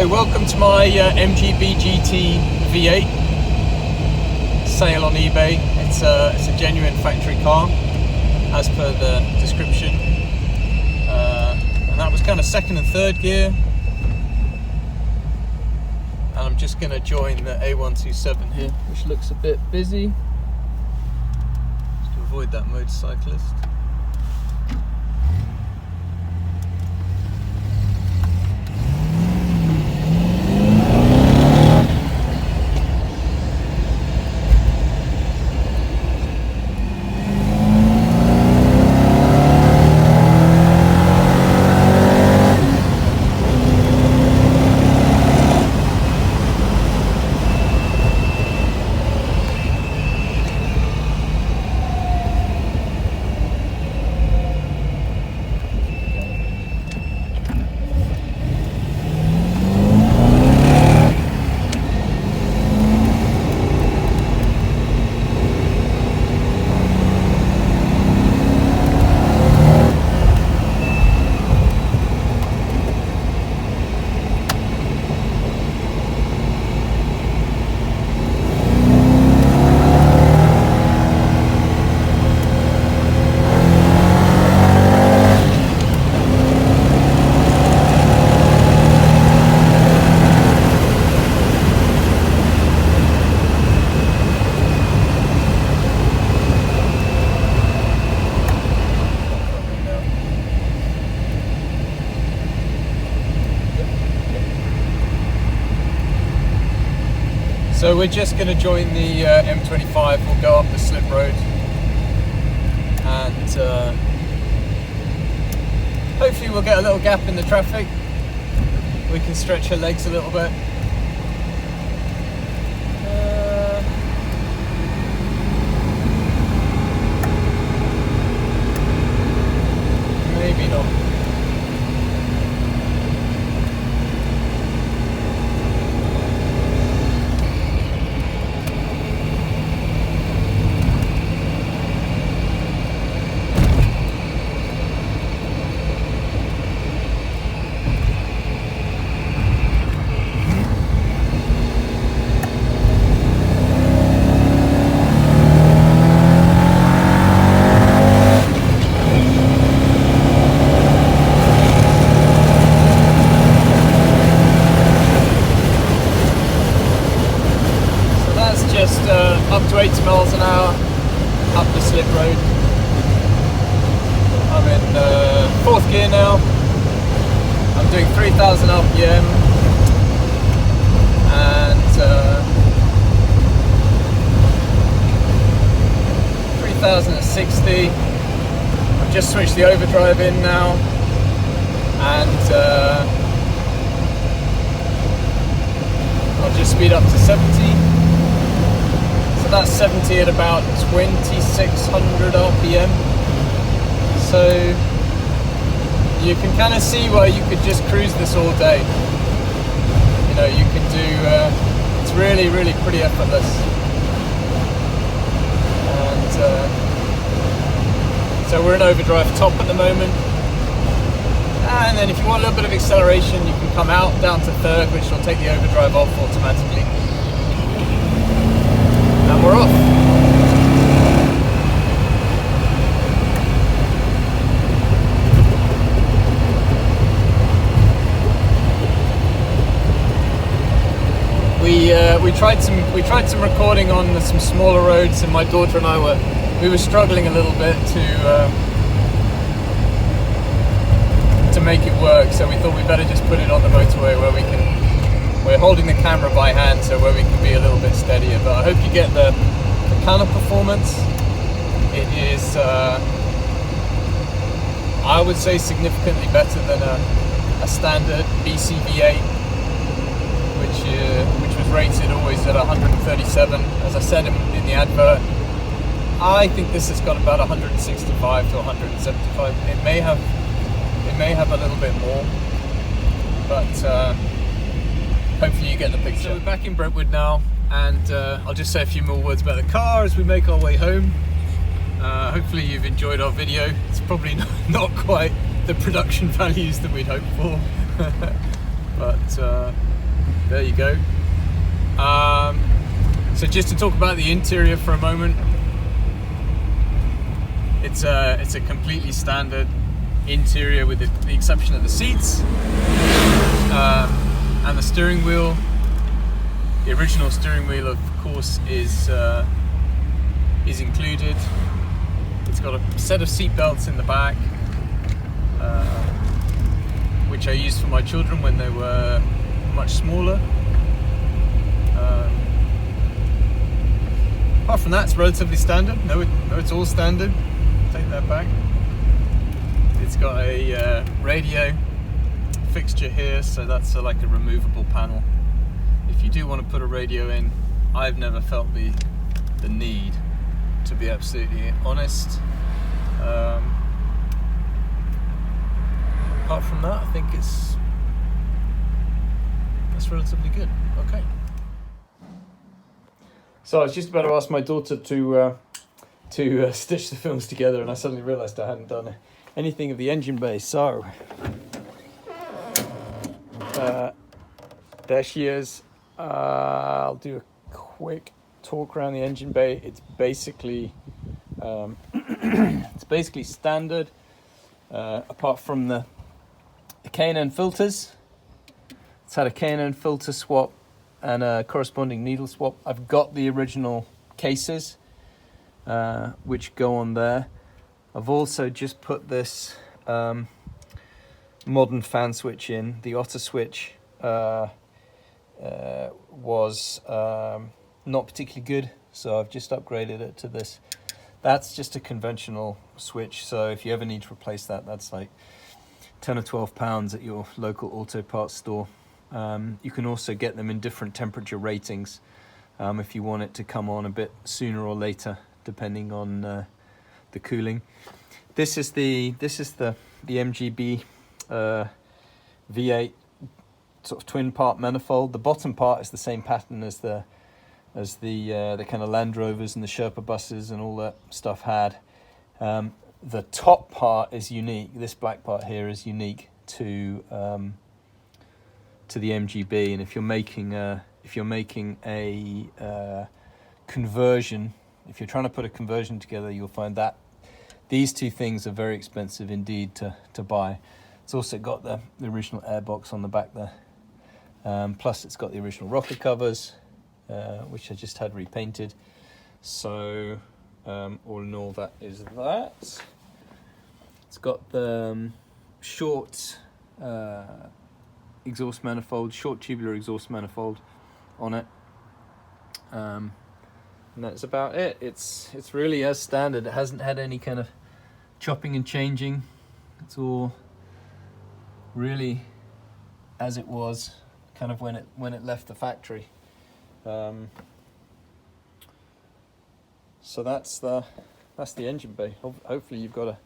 So welcome to my MGB GT V8 sale on eBay. It's a genuine factory car as per the description, and that was kind of second and third gear, and I'm just going to join the A127 here, which looks a bit busy, just to avoid that motorcyclist. So we're just going to join the M25, we'll go up the slip road, and hopefully we'll get a little gap in the traffic. We can stretch her legs a little bit. Maybe not. Just up to 80 miles an hour up the slip road. I'm in fourth gear now. I'm doing 3,000 RPM and 3,060. I've just switched the overdrive in now, and I'll just speed up to 70. That's 70 at about 2,600 RPM. So you can kind of see why you could just cruise this all day. You know, you can do, it's really pretty effortless. And so we're in overdrive top at the moment. And then if you want a little bit of acceleration, you can come out down to third, which will take the overdrive off automatically. And we're off. We tried some recording on some smaller roads, and my daughter and I were struggling a little bit to make it work. So we thought we'd better just put it on the motorway where we're holding the camera by hand, so where we can be a little bit steadier. But I hope you get the kind of performance. It is, I would say, significantly better than a standard BC V8, which was rated always at 137. As I said in the advert, I think this has got about 165 to 175. It may have a little bit more, but hopefully you get the picture. So we're back in Brentwood now, and I'll just say a few more words about the car as we make our way home. Hopefully you've enjoyed our video. It's probably not quite the production values that we'd hoped for, but there you go. So just to talk about the interior for a moment, it's a completely standard interior with the exception of the seats and the steering wheel. The original steering wheel, of course, is included. It's got a set of seat belts in the back, which I used for my children when they were much smaller. Apart from that, it's relatively standard. No, it's all standard. Take that back. It's got a radio fixture here, so that's like a removable panel. If you do want to put a radio in, I've never felt the need, to be absolutely honest. Apart from that, I think that's relatively good. Okay. So I was just about to ask my daughter to stitch the films together, and I suddenly realised I hadn't done anything of the engine bay. So there she is. I'll do a quick talk around the engine bay. It's basically standard, apart from the K&N filters. It's had a K&N filter swap and a corresponding needle swap. I've got the original cases which go on there. I've also just put this modern fan switch in. The Otter switch was not particularly good, so I've just upgraded it to this. That's just a conventional switch, so if you ever need to replace that, that's like 10 or 12 pounds at your local auto parts store. You can also get them in different temperature ratings if you want it to come on a bit sooner or later, depending on the cooling. This is the MGB V8 sort of twin part manifold. The bottom part is the same pattern as the kind of Land Rovers and the Sherpa buses and all that stuff had. The top part is unique. This black part here is unique to the MGB, and if you're making a conversion, if you're trying to put a conversion together, you'll find that these two things are very expensive indeed to buy. It's also got the original airbox on the back there. Plus it's got the original rocker covers, which I just had repainted. So all in all, that is that. It's got the short exhaust manifold, short tubular exhaust manifold on it. And that's about it. It's really as standard. It hasn't had any kind of chopping and changing. It's all really as it was kind of when it left the factory. So that's the engine bay. Hopefully you've got a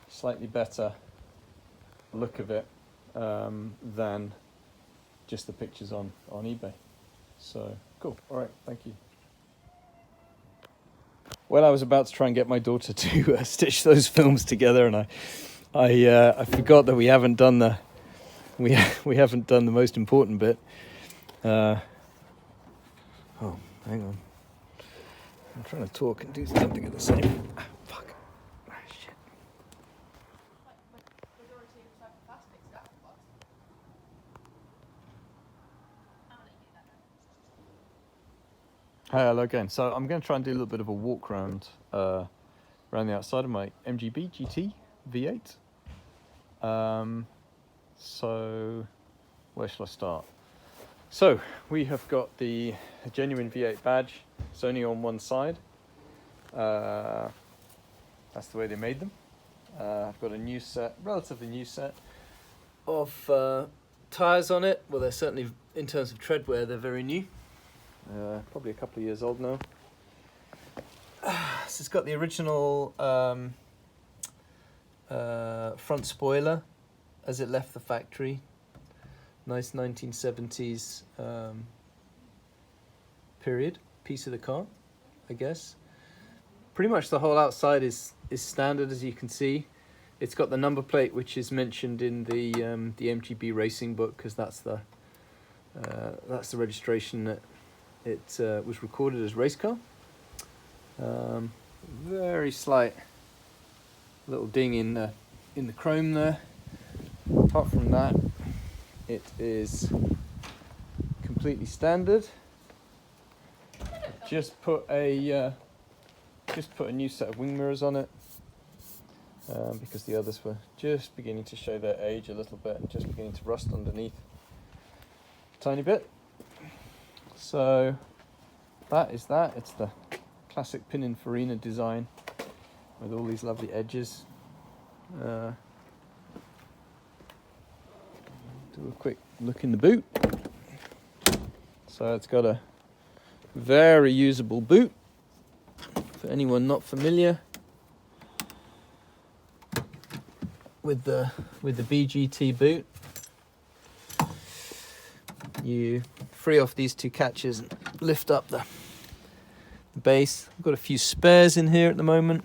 slightly better look of it than just the pictures on eBay. So cool. All right, thank you. Well, I was about to try and get my daughter to stitch those films together, and I forgot that we haven't done the most important bit. Oh, hang on. I'm trying to talk and do something at the same. Fuck. Ah, shit. Hi, hello again. So I'm going to try and do a little bit of a walk around the outside of my MGB GT V8. So where shall I start? So we have got the genuine V8 badge. It's only on one side. That's the way they made them. I've got a new set, relatively new set of tyres on it. Well, they're certainly, in terms of treadwear, they're very new. Probably a couple of years old now. So it's got the original front spoiler as it left the factory. Nice 1970s period piece of the car, I guess. Pretty much the whole outside is standard, as you can see. It's got the number plate, which is mentioned in the MGB racing book, because that's the That's the registration that it was recorded as race car. Very slight little ding in the chrome there. Apart from that, it is completely standard. Just put a new set of wing mirrors on it because the others were just beginning to show their age a little bit and just beginning to rust underneath a tiny bit. So that is that. It's the classic Pininfarina design with all these lovely edges. Do a quick look in the boot. So it's got a very usable boot for anyone not familiar with the BGT boot. You free off these two catches and lift up the base. I've got a few spares in here at the moment.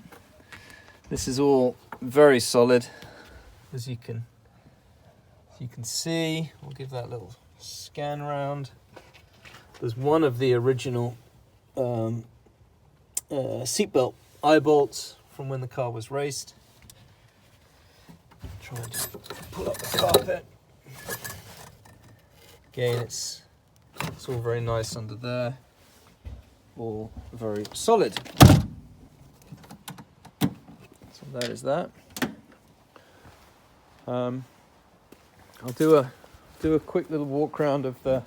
This is all very solid, as you can see. We'll give that a little scan round. There's one of the original seatbelt eye bolts from when the car was raced. Try and just pull up the carpet. Again, it's all very nice under there. All very solid. So that is that. I'll do a quick little walk around of the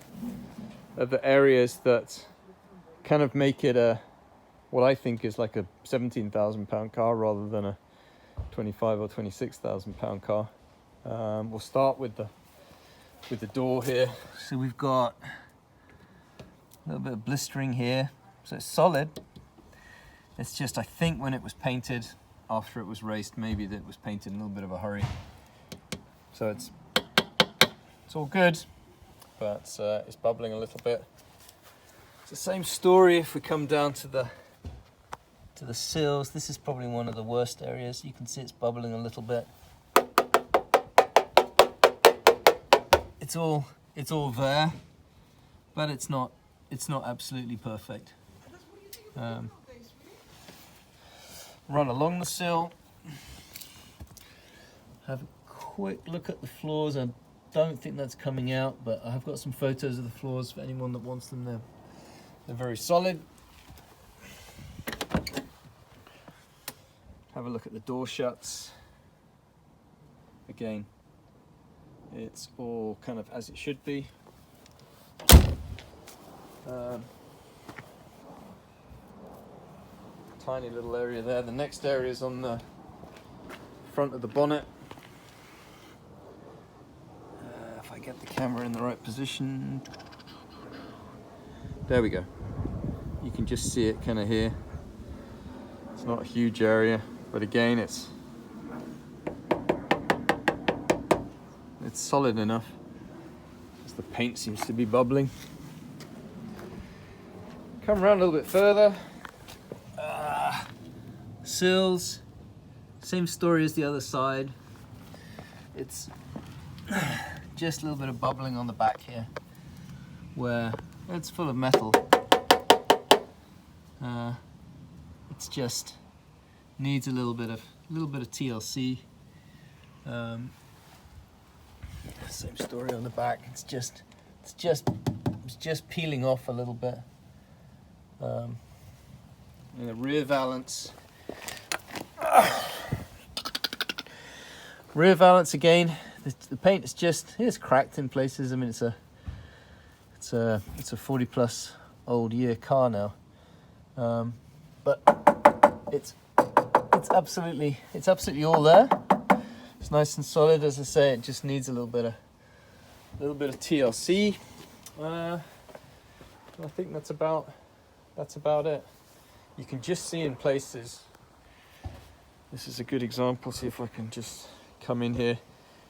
areas that kind of make it what I think is like a £17,000 car rather than a £25,000 or £26,000 car. We'll start with the door here. So we've got a little bit of blistering here. So it's solid. It's just, I think when it was painted after it was raced, maybe that it was painted in a little bit of a hurry. So it's all good, but it's bubbling a little bit. It's the same story if we come down to the sills. This is probably one of the worst areas. You can see it's bubbling a little bit. It's all there, but it's not absolutely perfect. Run along the sill. Have a quick look at the floors. I don't think that's coming out, but I have got some photos of the floors for anyone that wants them. They're very solid. Have a look at the door shuts. Again, it's all kind of as it should be. Tiny little area there. The next area is on the front of the bonnet. If I get the camera in the right position. There we go. You can just see it kind of here. It's not a huge area, but again, it's solid enough as the paint seems to be bubbling. Come around a little bit further. Sills, same story as the other side. It's just a little bit of bubbling on the back here, where it's full of metal. It's just needs a little bit of TLC. Same story on the back. It's just peeling off a little bit. And the rear valance. Rear valance again. The paint is it's cracked in places. I mean, it's a 40+ old year car now, but it's absolutely all there. It's nice and solid. As I say, it just needs a little bit of TLC. I think that's about it. You can just see in places. This is a good example. See if I can just come in here.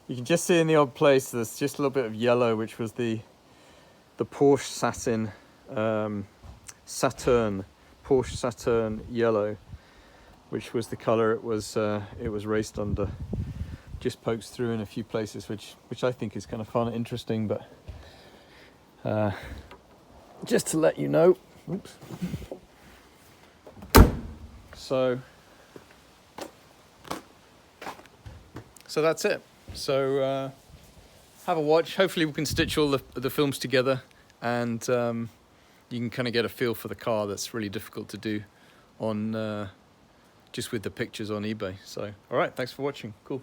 You can just see in the odd place there's just a little bit of yellow, which was the Porsche Saturn yellow, which was the color it was raced under. Just pokes through in a few places, which I think is kind of fun and interesting, but Just to let you know. Oops. So that's it. So have a watch. Hopefully we can stitch all the films together, and you can kind of get a feel for the car. That's really difficult to do on just with the pictures on eBay. So all right, thanks for watching. Cool.